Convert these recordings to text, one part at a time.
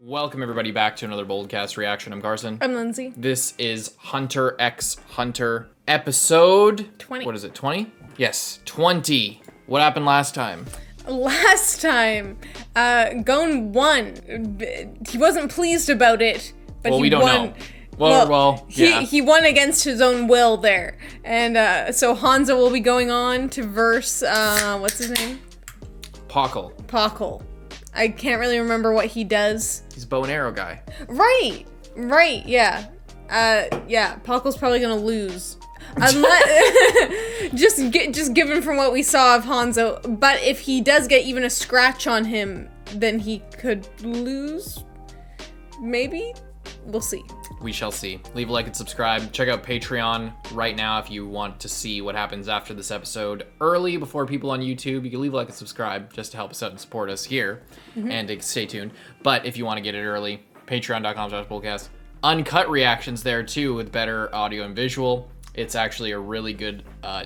Welcome everybody back to another BOLDcast reaction. I'm Carson. I'm Lindsay. This is Hunter x Hunter episode 20. What is it? 20? Yes, 20. What happened last time? Last time, Gon won. He wasn't pleased about it, but Well, he we don't won. know. Well, yeah. He won against his own will there, and so Hanzo will be going on to verse what's his name? Pockle. I can't really remember what he does. He's a bow and arrow guy. Right, yeah. Pockle's probably gonna lose. Unless, just given from what we saw of Hanzo, but if he does get even a scratch on him, then he could lose. Maybe? We'll see. We shall see. Leave a like and subscribe. Check out Patreon right now if you want to see what happens after this episode early before people on YouTube. You can leave a like and subscribe just to help us out and support us here and to stay tuned. But if you want to get it early, patreon.com/BOLDcast. Uncut reactions there too with better audio and visual. It's actually a really good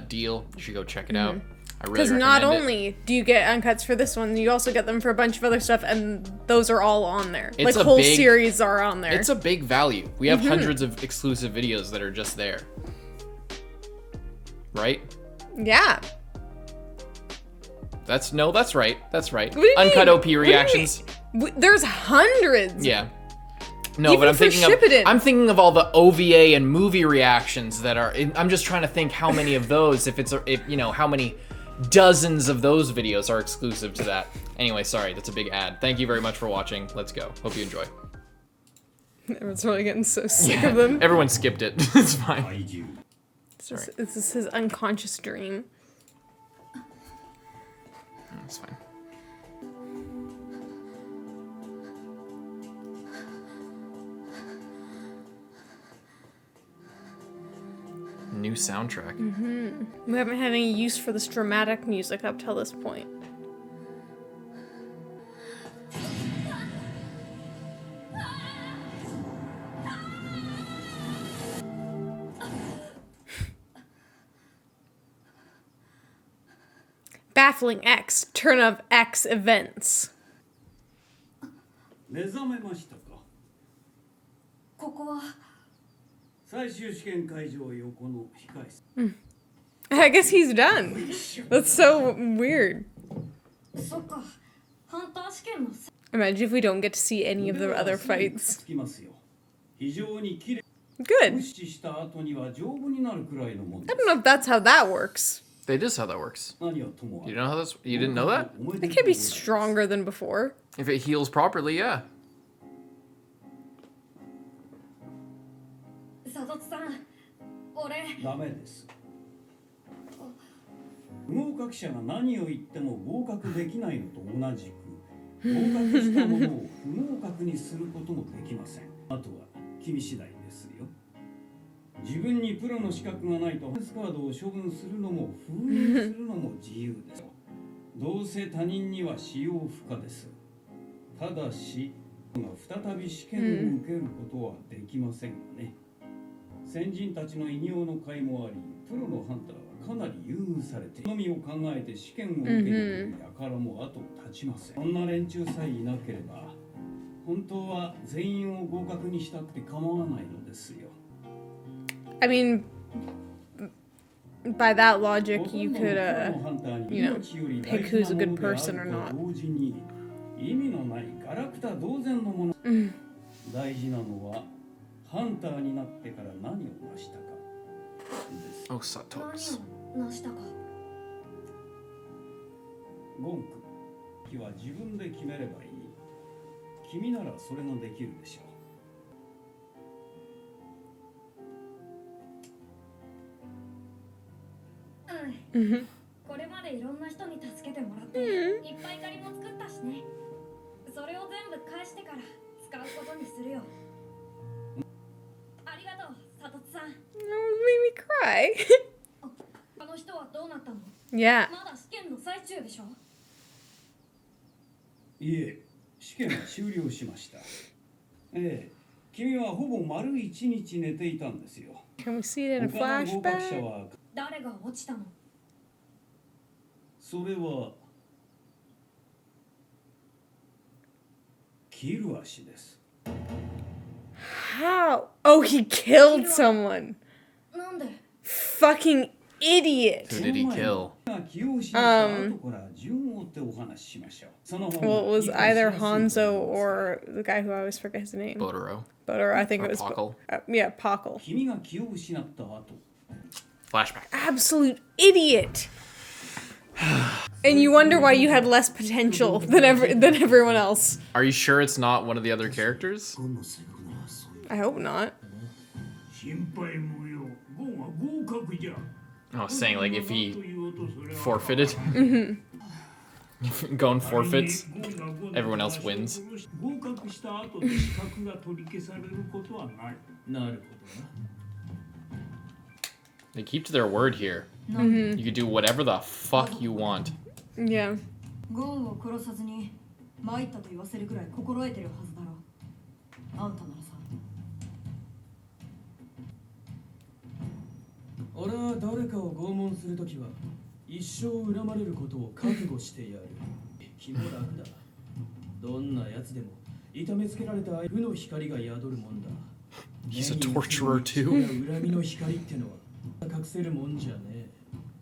deal. You should go check it out. I really recommend it. Because not only do you get uncuts for this one, you also get them for a bunch of other stuff, and those are all on there. It's like whole series are on there. It's a big value. We have hundreds of exclusive videos that are just there. Right? Yeah. That's right. That's right. What do you Uncut mean? OP reactions. There's hundreds. Yeah. No, Even but I'm thinking of all the OVA and movie reactions that are. I'm just trying to think how many of those, if how many dozens of those videos are exclusive to that. Anyway, sorry, that's a big ad. Thank you very much for watching. Let's go. Hope you enjoy. Everyone's really getting so sick of them. Everyone skipped it. It's fine. Sorry. This is his unconscious dream. It's fine. New soundtrack. We haven't had any use for this dramatic music up till this point. Baffling X, turn of X events. 目覚めましたか。ここは最終試験会場横の控室。 I guess he's done. That's so weird. そっか。ハンター試験の Imagine if we don't get to see any of the other fights. つきますよ。非常に綺麗。 Good. 無視した後には丈夫になるくらいのもので I don't know if that's how that works. That is how that works. す。何はともあれ You know how this? You didn't know that? It can be stronger than before. If it heals properly, yeah. 佐渡さん、俺ダメです。不合格者が何を言っても合格できないのと同じく、合格したものを不合格にすることもできません。あとは君次第ですよ。自分にプロの資格がないとスカードを処分するのも封印するのも自由です。どうせ他人には使用不可です。ただし、再び試験を受けることはできませんがね。先人たちの偉業の甲斐もあり、プロのハンターはかなり優遇されて、のみを考えて試験を受ける輩も後を絶ちません。そんな連中さえいなければ、本当は全員を合格にしたくて構わないのですよ。I mean, by that logic, you could, pick who's a good person or not. 意味のないガラクタ同然のもの。大事なのはハンターになってから何を成したかです。 Oh, Satos. 何を成したか。ゴンク、君は自分で決めればいい。君ならそれができるでしょう。これまでいろんな人に助けてもらって、いっぱい借りも作ったしね。それを全部返してから使うことにするよ。ありがとう、佐藤さん。It made me cry. あの人はどうなったの？ Yeah. まだ試験の最中でしょ？いえ、試験は終了しました。ええ、君はほぼ丸一日寝ていたんですよ。Can we see it in a 他の合格者 flashback? は誰が落ちたの？それはキルア氏です。 How? Oh, he killed someone. なんで Fucking idiot. Who did he kill? 起用しました後から順を追ってお話ししましょう。その方が Well, it was 理解し either やすいと思います。 Hanzo or the guy who I always forget his name. Botaro. Or I think Or it was Pakal. Yeah, Pakal. 君が気を失った後 Flashback. Absolute idiot. And you wonder why you had less potential than everyone else. Are you sure it's not one of the other characters? I hope not. 心配無用。ゴンは合格じゃ。 Oh, saying like if he forfeited. Gon forfeits, everyone else wins. 合格した後で資格が取り消されることはない。なるほどな。 They keep to their word here. You can do whatever the fuck you want. Yeah. ゴンを殺さずに参ったと言わせるぐらい心得てるはずだろう。あんたならさ。俺は誰かを拷問するときは一生恨まれることを覚悟してやる。気も楽だ。どんな奴でも痛めつけられた負の光が宿るもんだ。 He's a torturer too. 恨みの光ってのは隠せるもんじゃねえ。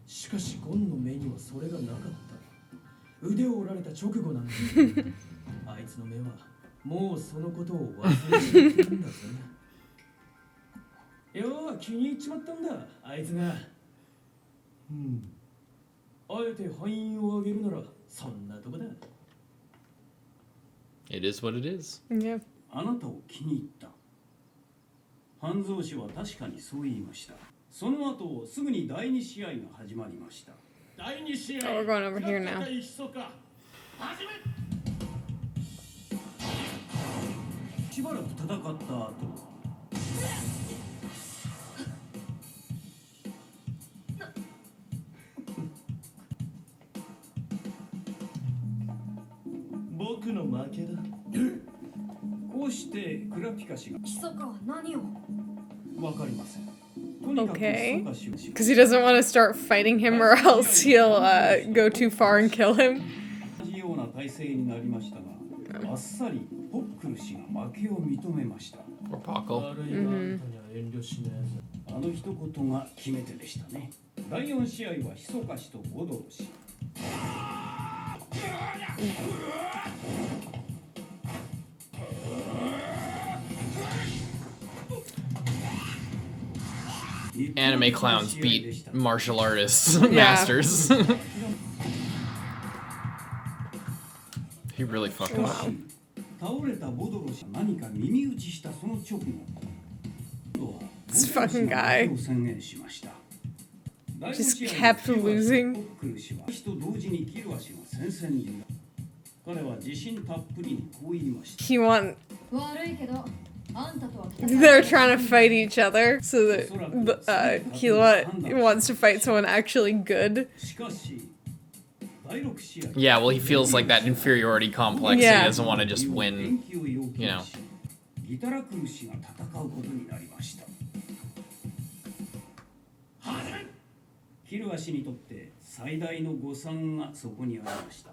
しかしゴンの目にはそれがなかった。腕を折られた直後なんだ。あいつの目はもうそのことを忘れているんだぜ。よう気に入っちまったんだあいつが。あえて敗因をあげるならそんなとこだ。 It is what it is. Yeah. あなたを気に入った。半蔵氏は確かにそう言いました。その後すぐに第二試合が始まりました。第二試合。 Oh, we're going over here now. しばらく戦った後。 僕の負けだ。こうしてクラピカ氏がヒソカは何をわかりません。とにかく Okay. ヒソカ氏を Because he doesn't want to start fighting him or else he'll go too far and kill him. 同じような体制になりましたが、あっさりホックル氏が負けを認めました。 Or Pakal. 悪いがあんたには遠慮しねえぞ。あの一言が決め手でしたね。第4試合はヒソカ氏とボドロ氏。 Anime clowns beat martial artists Yeah. masters. He really fucking Wow. 倒れたボドロ氏が何か耳打ちしたその直後、 This fucking guy を宣言しました。 just kept losing. ホックル氏は氏と同時にキルア氏が戦線にいる。彼は自信たっぷりにこう言いました。 He want. 悪いけどあんたとは They're trying to fight each other, so that KILLUA wants to fight someone actually good. しかし、第6試合。 Yeah, well, he feels like that inferiority complex. Yeah. He doesn't want to just win. You know. ギタラクル氏が戦うことになりました。キルア氏にとって最大の誤算がそこにありました。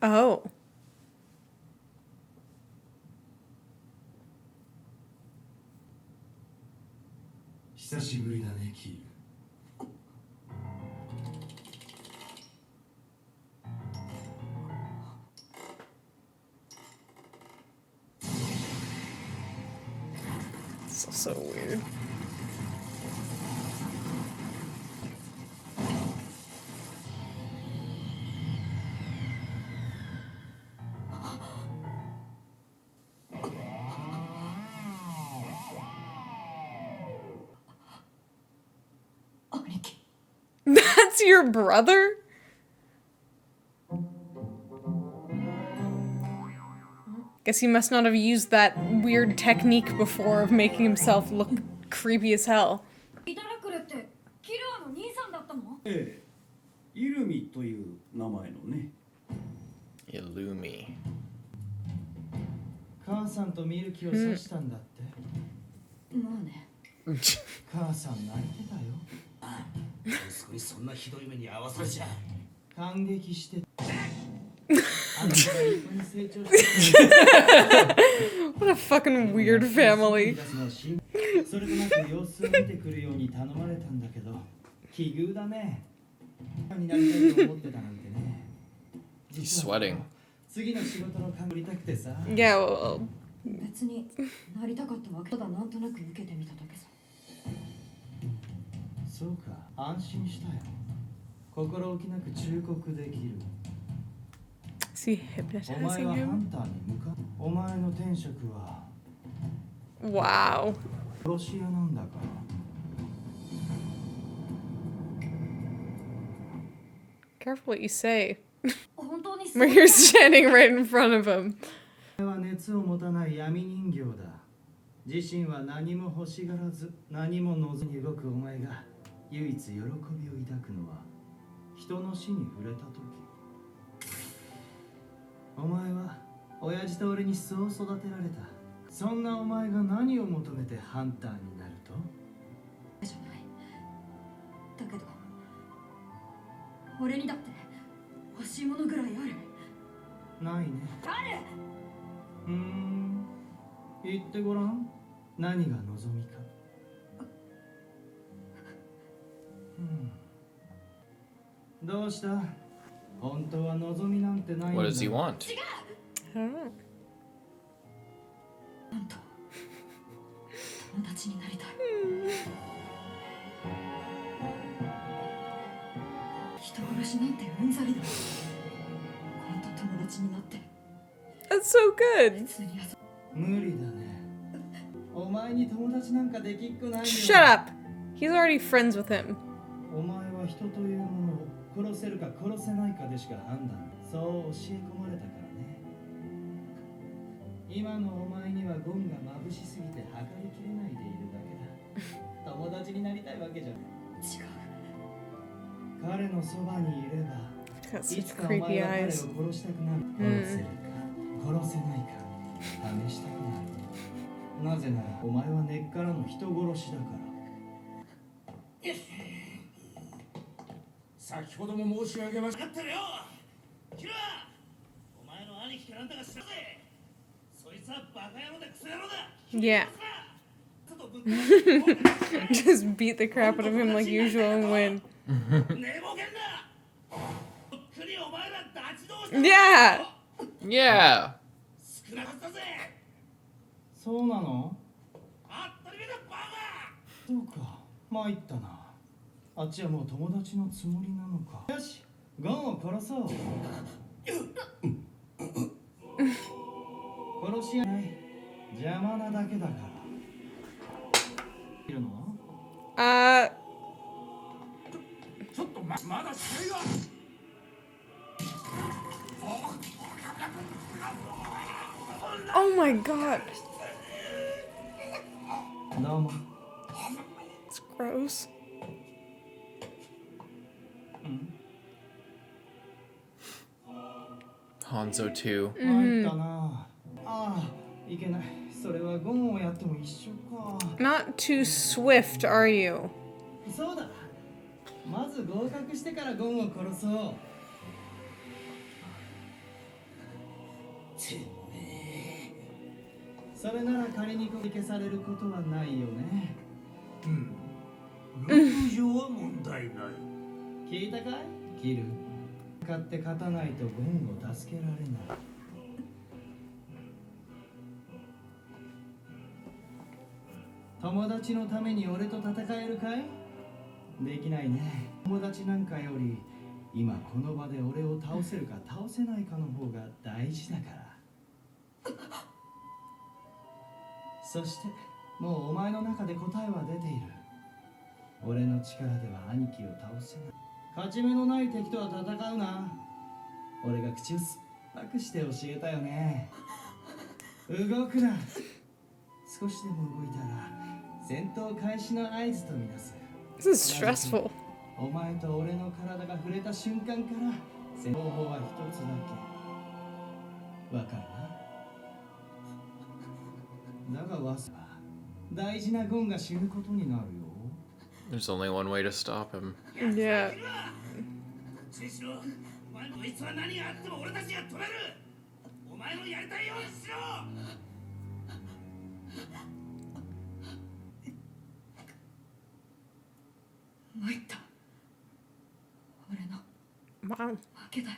Oh. 久しぶりだね、キール。 So weird. That's your brother? Guess he must not have used that weird technique before of making himself look creepy as hell. ギタラクルってキルアの兄さんだったの？ええ、イルミという名前のね。 Illumi. 母さんとミルキを刺したんだって。まあね。母さん泣いてたよ。息子にそんなひどい目に遭わされちゃ。感激して。What a fucking weird family. それとなく様子を見てくるように頼まれたんだけど、奇遇だね。になりたいと思ってたなんてね。 He's sweating. 次の仕事の勘取りたくてさ。 Yeah, well, 別になりたかったわけただなんとなく受けてみただけさ。そうか、安心したよ。心置きなく忠告できる。 is he お前 hypnotizing はハ him? ンターに向かう。お前の天職は Wow. 殺し屋なんだから。 Careful what you say. 本当に Where you're standing right in front of him. お前は熱を持たない闇人形だ。自身は何も欲しがらず、何も望み動くお前が唯一喜びを抱くのは人の死に触れた時。お前は親父と俺にそう育てられた。そんなお前が何を求めてハンターになると？じゃない。だけど俺にだって欲しいものぐらいある。ないね。ある。言ってごらん。何が望みか。どうした？本当は望みなんてないんだ。 What does he want? I don't know. なんと友達になりたい。人殺しなんてうんざりだ。本当友達になって That's so good. 普通に遊ぶ。無理だね。お前に友達なんかできっこないよ。 Shut up. He's already friends with him. お前は人というものを殺せるか殺せないかでしか判断。そう教え込まれたからね。今のお前にはゴンが眩しすぎて測りきれないでいるだけだ。友達になりたいわけじゃん。違う。彼のそばにいれば Got い such つかお前 creepy は彼を eyes. 殺したくなる。殺せるか殺せないか試したくなる。なぜならお前は根っからの人殺しだから。先ほども申し上げました。分かってるよ。キラー、お前の兄貴かなんだか知らぜ。そいつはバカ野郎でクソ野郎だ。 Yeah. ちょっとぶっ飛ばして Just beat the crap out of him like usual and win. 寝ぼけんな。とっくにお前ら立ちどうした。 Yeah. Yeah. 少なかったぜ。そうなの？あったりめだバカ。そうか、参ったな。あっちはもう友達のつもりなのか。よし、ゴンを殺そう。殺し合いない。邪魔なだけだから。いるの？ ちょっとまだ試合が。Oh my god. どうも。 It's gross. Hanzo too. 参ったな。ああ、いけない。それはゴンをやっても一緒か。 Not too swift, are you? そうだ。まず合格してからゴンを殺そう。それなら仮に消されることはないよね。ルール上は問題ない。聞いたかい？キル。勝って勝たないとゴンを助けられない。友達のために俺と戦えるかい？できないね。友達なんかより今この場で俺を倒せるか倒せないかの方が大事だから。そしてもうお前の中で答えは出ている。俺の力では兄貴を倒せない。勝ち目のない敵とは戦うな。俺が口を酸っぱくして教えたよね。動くな。少しでも動いたら戦闘開始の合図とみなす。 This is stressful. お前と俺の体が触れた瞬間から戦闘法は一つだけ。わかるな。だが忘れば大事なゴンが死ぬことになるよ。 There's only one way to stop him. Yeah. 口にしろ。お前こいつは何があっても俺たちが止める。お前のやりたいようにしろ。参った俺の Wow. 負けだよ。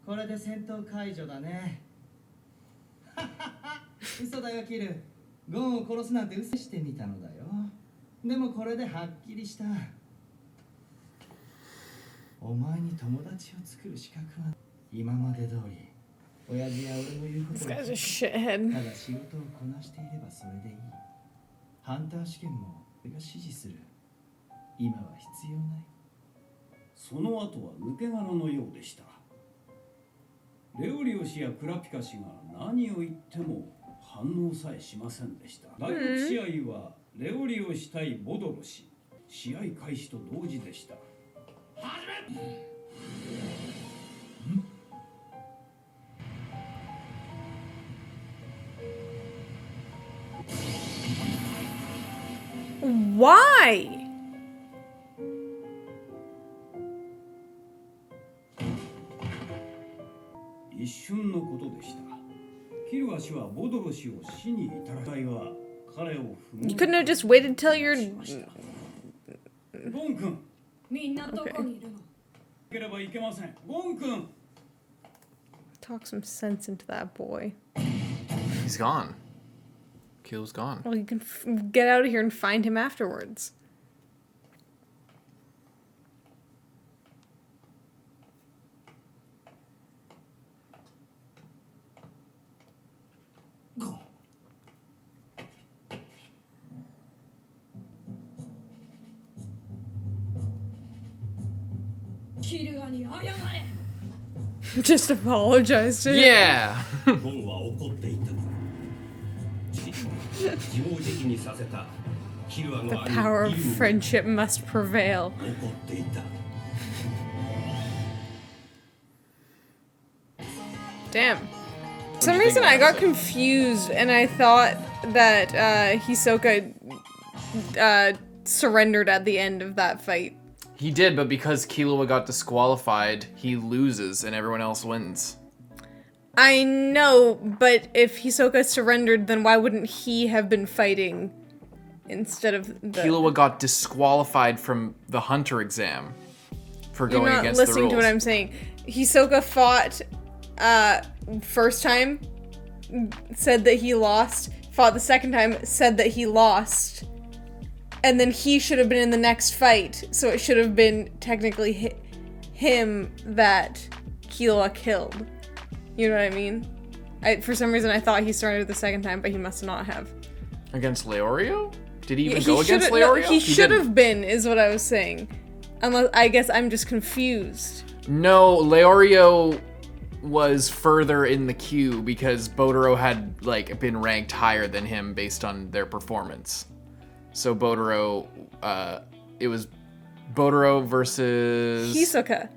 これで戦闘解除だね。嘘だよキル。ゴンを殺すなんて嘘してみたのだよ。でもこれではっきりした。お前に友達を作る資格は今まで通り親父や俺の言うこと This を guy's a た shithead. だ仕事をこなしていればそれでいい。ハンター試験も俺が指示する。今は必要ない。その後は抜け殻のようでした。レオリオ氏やクラピカ氏が何を言っても反応さえしませんでした。第6試合はレオリオ氏対ボドロ氏。試合開始と同時でした。始め。Why? 一瞬のことでした。キルア氏はボドロ氏を死に至らないは彼を不 You couldn't have just waited till you're. ゴン君、みんなどこにいるの？なければいけません。ゴン君。 Talk some sense into that boy. He's gone. Kill's gone. Well, you can get out of here and find him afterwards. Go. キルアに謝れ。Just apologize to him. Yeah. ゴンは怒っていた。自暴自棄にさせたキルアの The 兄 power イ of ルム friendship must prevail. 怒っていた。 Damn. For some reason, I got confused and I thought that Hisoka surrendered at the end of that fight. He did, but because KILLUA got disqualified, he loses and everyone else wins. I know, but if Hisoka surrendered, then why wouldn't he have been fighting instead of the... KILLUA got disqualified from the hunter exam for You're going not against the listening rules. to what I'm saying. Hisoka fought first time, said that he lost, fought the second time, said that he lost, and then he should have been in the next fight, so it should have been technically him that KILLUA killed. You know what I mean? For some reason I thought he surrendered the second time, but he must not have. Against Leorio? Did he even He go against should've- no, Leorio? he should didn't. have been, is what I was saying. Unless, I guess I'm just confused. No, Leorio was further in the queue because Botaro had like been ranked higher than him based on their performance. So Botaro, it was Botaro versus Hisoka.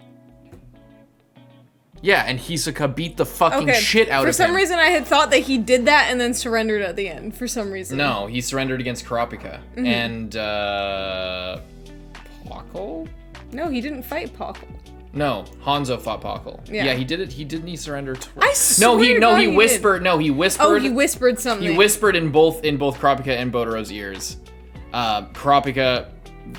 Yeah, and Hisoka beat the fucking Okay, shit out for of some him. reason I had thought that he did that and then surrendered at the end, for some reason. No, he surrendered against Kurapika. And Pakal? No, he didn't fight Pakal. No, Hanzo fought Pakal. Yeah. Yeah, he did it. He surrender twice. I swear No, he to God he whispered. did. No, he whispered. Oh, he whispered something. He whispered in both Kurapika and Botaro's ears. Kurapika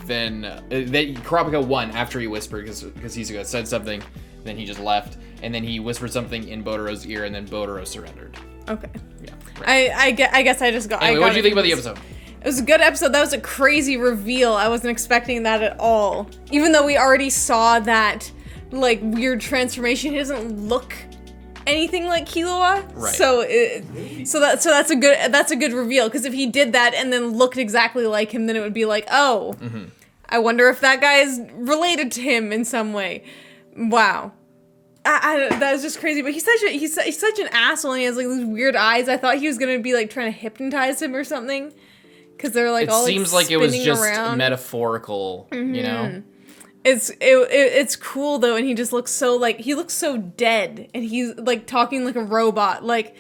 then Kurapika won after he whispered because Hisoka said something, then he just left, and then he whispered something in Botaro's ear, and then Botaro surrendered. Okay. Yeah. Right. I guess I just got. Anyway, I got what did you it think about the confused. episode? It was a good episode. That was a crazy reveal. I wasn't expecting that at all. Even though we already saw that, like, weird transformation, he doesn't look anything like KILLUA. Right. So that's a good reveal. Because if he did that and then looked exactly like him, then it would be like, oh, I wonder if that guy is related to him in some way. Wow. That was just crazy, but he's such an asshole, and he has like these weird eyes. I thought he was gonna be like trying to hypnotize him or something, because they're like It all seems like like it was spinning just around. metaphorical, you know? It's cool though, and he just looks so like he looks so dead, and he's like talking like a robot, like,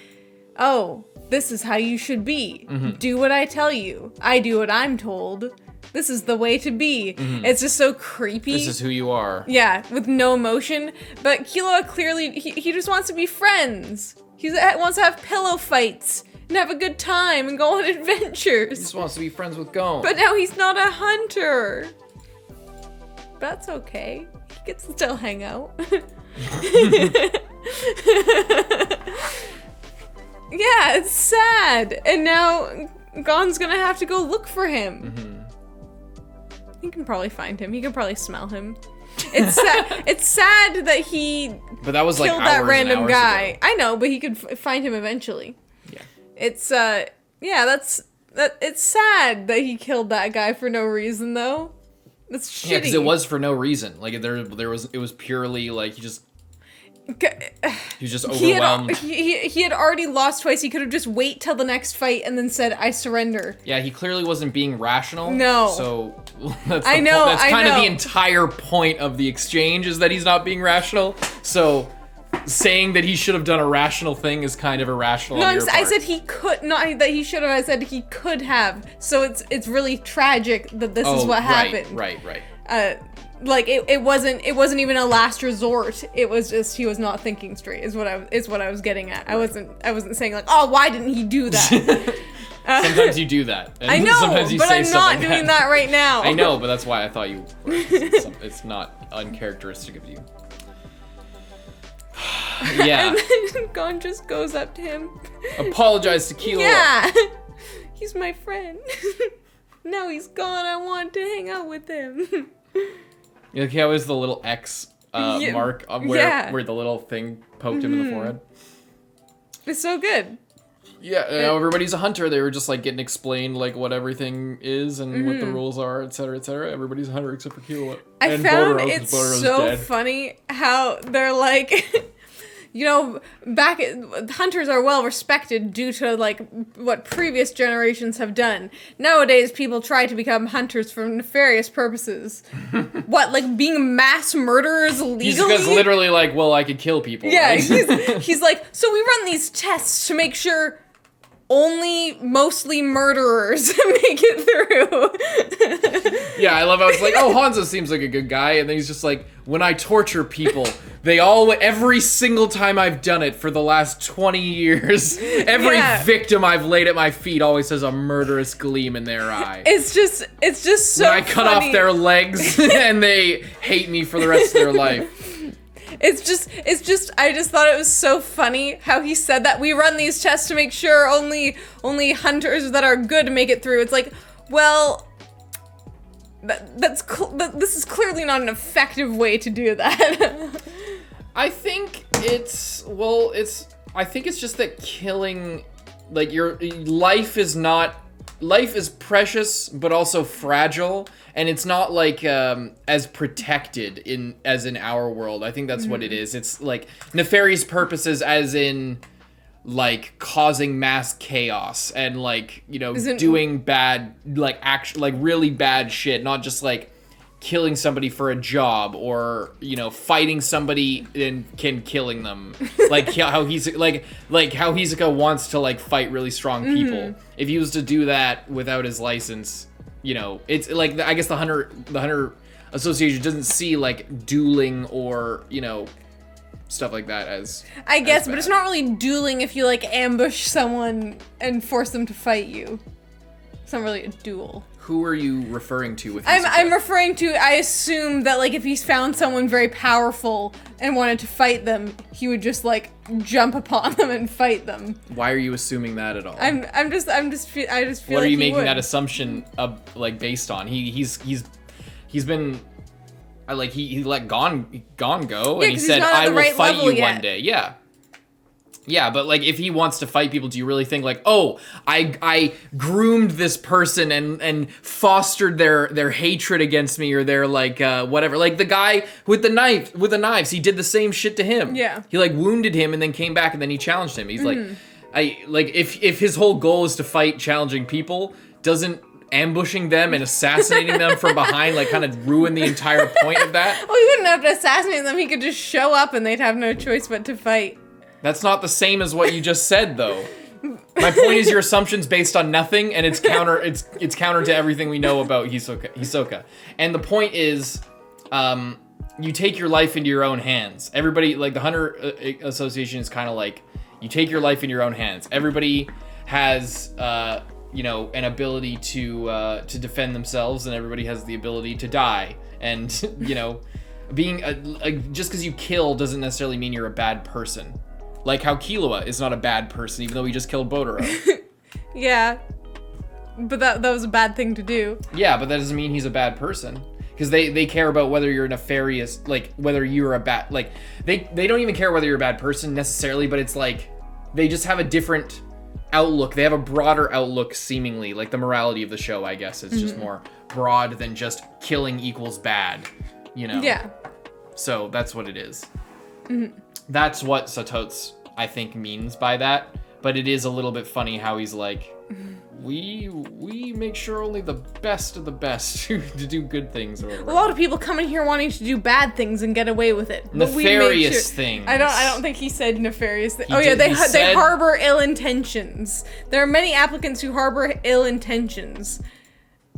oh, this is how you should be. Do what I tell you. I do what I'm told. This is the way to be. It's just so creepy. This is who you are. Yeah, with no emotion. But KILLUA clearly, he just wants to be friends. He wants to have pillow fights and have a good time and go on He adventures. just wants to be friends with Gon. But now he's not a hunter. That's okay. He can still hang out. Yeah, it's sad. And now Gon's gonna have to go look for him. He can probably find him. He can probably smell him. It's sad. It's sad that he But that was like killed that hours random and hours guy. ago. I know, but he could find him eventually. Yeah. It's it's sad that he killed that guy for no reason though. That's shitty. Yeah, because it was for no reason. Like it was purely like he was just overwhelmed. He had already lost twice. He could have just wait till the next fight and then said, "I surrender." Yeah, he clearly wasn't being rational. No. So that's I know. That's kind of the entire point of the exchange is that he's not being rational. So saying that he should have done a rational thing is kind of irrational. No, on your I part. said he could not. That he should have. I said he could have. So it's really tragic that this is what happened. Right. Like it wasn't even a last resort. It was just he was not thinking straight. Is what I was getting at. I wasn't saying like, oh, why didn't he do that? Sometimes you do that. And I know, sometimes you but say I'm not something doing that right now. I know, but that's why I thought you were. It's not uncharacteristic of you. Yeah. And then Gon just goes up to him. Apologize to KILLUA. Yeah, he's my friend. Now he's gone. I want to hang out with him. Like how is the little X Yeah. mark where the little thing poked him in the forehead? It's so good. Yeah, now everybody's a hunter. They were just like getting explained like what everything is and what the rules are, etc., etc. Everybody's a hunter except for KILLUA. I And found Bordero, 'cause it's Bordero's so dead. funny how they're like, you know, hunters are well respected due to like what previous generations have done. Nowadays, people try to become hunters for nefarious purposes. What, like being mass murderers legally? He's just literally like, well, I could kill people. Yeah, right? he's like, so we run these tests to make sure only mostly murderers make it through. Yeah, I love how it's like, oh, Hanzo seems like a good guy, and then he's just like, when I torture people, every single time I've done it for the last 20 years, every victim I've laid at my feet always has a murderous gleam in their eye. It's just so when I cut funny. off their legs, and they hate me for the rest of their life. It's just I just thought it was so funny how he said that we run these tests to make sure only hunters that are good make it through. It's like, well, this is clearly not an effective way to do that. I think it's just that killing, like, your life is precious but also fragile, and it's not like as protected as in our world. I think that's what it is. It's like nefarious purposes as in like causing mass chaos and like, you know, doing bad, like really bad shit, not just like killing somebody for a job or, you know, fighting somebody and killing them. Like how how Hisoka wants to like fight really strong people. If he was to do that without his license, you know, it's like, I guess the hunter association doesn't see like dueling or, you know, stuff like that as I guess, bad. but it's not really dueling if you like ambush someone and force them to fight you. It's not really a duel. Who are you referring to with Hisoka? I'm referring to, I assume that like if he found someone very powerful and wanted to fight them, he would just like jump upon them and fight them. Why are you assuming that at all? I just feel What are like you he making would. that assumption of, like, based on? He's been like he let Gon go, and he 'cause he's said, not at I the will right fight level you yet. one day. Yeah, but like if he wants to fight people, do you really think like, oh, I groomed this person and fostered their hatred against me, or their like whatever? Like the guy with the knives, he did the same shit to him. Yeah. He like wounded him and then came back and then he challenged him. He's like, if his whole goal is to fight challenging people, doesn't ambushing them and assassinating them from behind like kind of ruin the entire point of that? Well, he wouldn't have to assassinate them. He could just show up and they'd have no choice but to fight. That's not the same as what you just said, though. My point is your assumption's based on nothing, and it's counter to everything we know about Hisoka. And the point is, you take your life into your own hands. Everybody, like the Hunter Association, is kind of like you take your life in your own hands. Everybody has, an ability to defend themselves, and everybody has the ability to die. And being just because you kill doesn't necessarily mean you're a bad person. Like how KILLUA is not a bad person, even though he just killed Botaro. Yeah, but that was a bad thing to do. Yeah, but that doesn't mean he's a bad person. Because they care about whether you're nefarious, like whether you're a bad, like they don't even care whether you're a bad person necessarily, but it's like they just have a different outlook. They have a broader outlook, seemingly. Like the morality of the show, I guess, is just more broad than just killing equals bad, Yeah. So that's what it is. That's what Satots, I think, means by that. But it is a little bit funny how he's like, we make sure only the best of the best to do good things. Or A lot of people come in here wanting to do bad things and get away with it. But nefarious things. I don't think he said nefarious things. They They harbor ill intentions. There are many applicants who harbor ill intentions.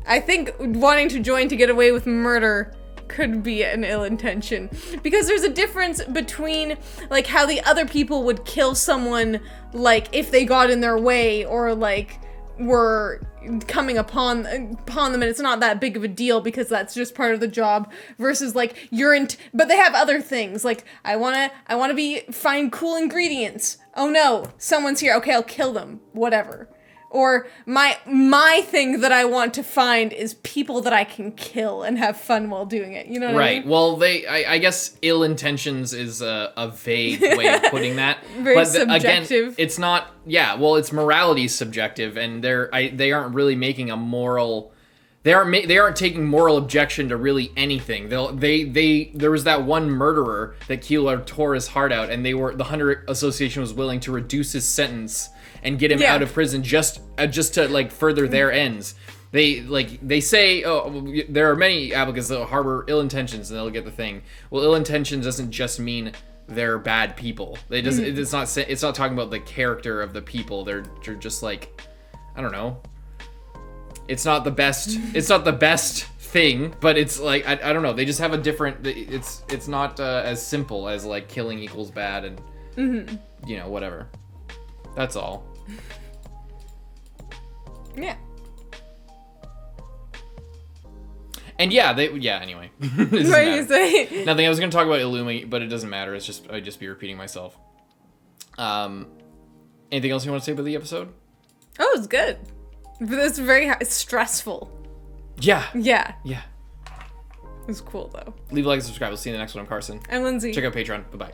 I think wanting to join to get away with murder could be an ill intention, because there's a difference between like how the other people would kill someone, like if they got in their way or like were coming upon them, and it's not that big of a deal because that's just part of the job, versus like but they have other things like I want to find cool ingredients. Oh no, someone's here. Okay, I'll kill them. Whatever. Or my thing that I want to find is people that I can kill and have fun while doing it. You know what I mean? Well, I guess ill intentions is a vague way of putting that. Very subjective. Again, it's not. Yeah, well, it's morality subjective, and they aren't really making a moral. They aren't taking moral objection to really anything. There was that one murderer that KILLUA tore his heart out, and the Hunter Association was willing to reduce his sentence and get him out of prison just to like further their ends. They say, oh, there are many applicants that harbor ill intentions and they'll get the thing. Well, ill intentions doesn't just mean they're bad people. It's not talking about the character of the people. They're just like, I don't know. It's not the best. It's not the best thing, but it's like I don't know. They just have a different. It's not as simple as like killing equals bad and whatever. That's all. Yeah. And anyway. What are you saying? Nothing. I was going to talk about Illumi, but it doesn't matter. It's just I'd just be repeating myself. Anything else you want to say about the episode? Oh, it's good. But it's it's stressful. Yeah. Yeah. Yeah. It was cool though. Leave a like and subscribe. We'll see you in the next one. I'm Carson. I'm Lindsay. Check out Patreon. Bye-bye.